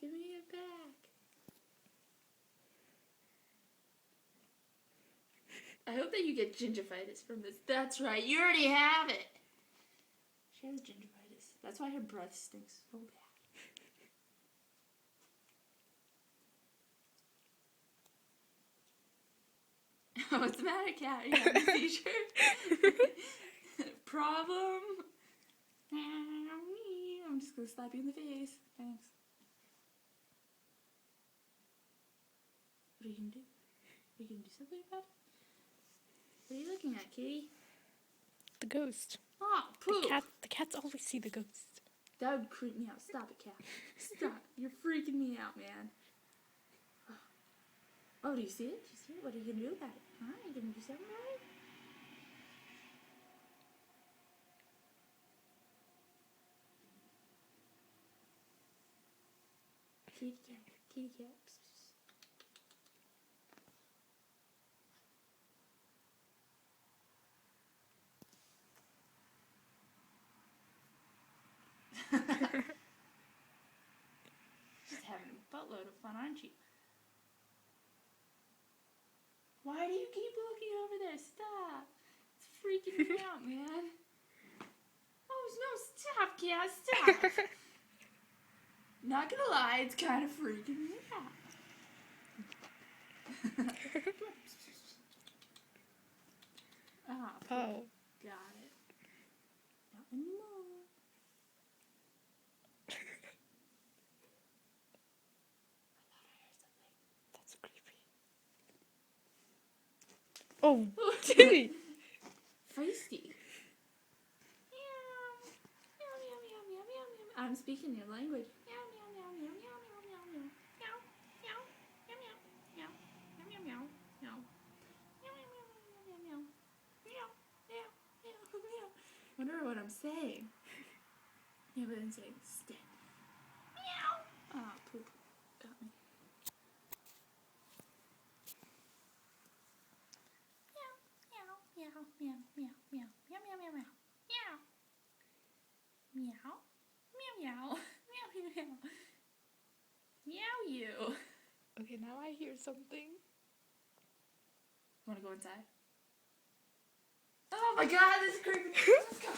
back. Give me it back. I hope that you get gingivitis from this. That's right. You already have it. She has gingivitis. That's why her breath stinks so bad. What's the matter, cat? You having a seizure? Problem? I'm just gonna slap you in the face. Thanks. What are you gonna do? Are you gonna do something about it? What are you looking at, kitty? The ghost. Oh, poop! The cats always see the ghost. That would creep me out. Stop it, cat. Stop. You're freaking me out, man. Oh, do you see it? Do you see it? What are you gonna do about it? Huh? Are you gonna do something about it? Kitty cat. Kitty cat. Just having a buttload of fun, aren't you? Why do you keep looking over there? Stop. It's freaking me out, man. Oh, no, stop, cat. Stop. Not gonna lie, it's kind of freaking me out. Oh. Got it. Not anymore. That's creepy. Oh, Timmy! Feisty. I'm speaking your language. Wonder what I'm saying. Yeah, but I'm saying stay. Meow. Ah, poop. Got me. Meow, meow, meow, meow, meow, meow, meow, meow, meow, meow, meow, meow, meow, meow, meow, meow, you. Okay, now I hear something. Wanna go inside? Oh my god, this is creepy. Let's go.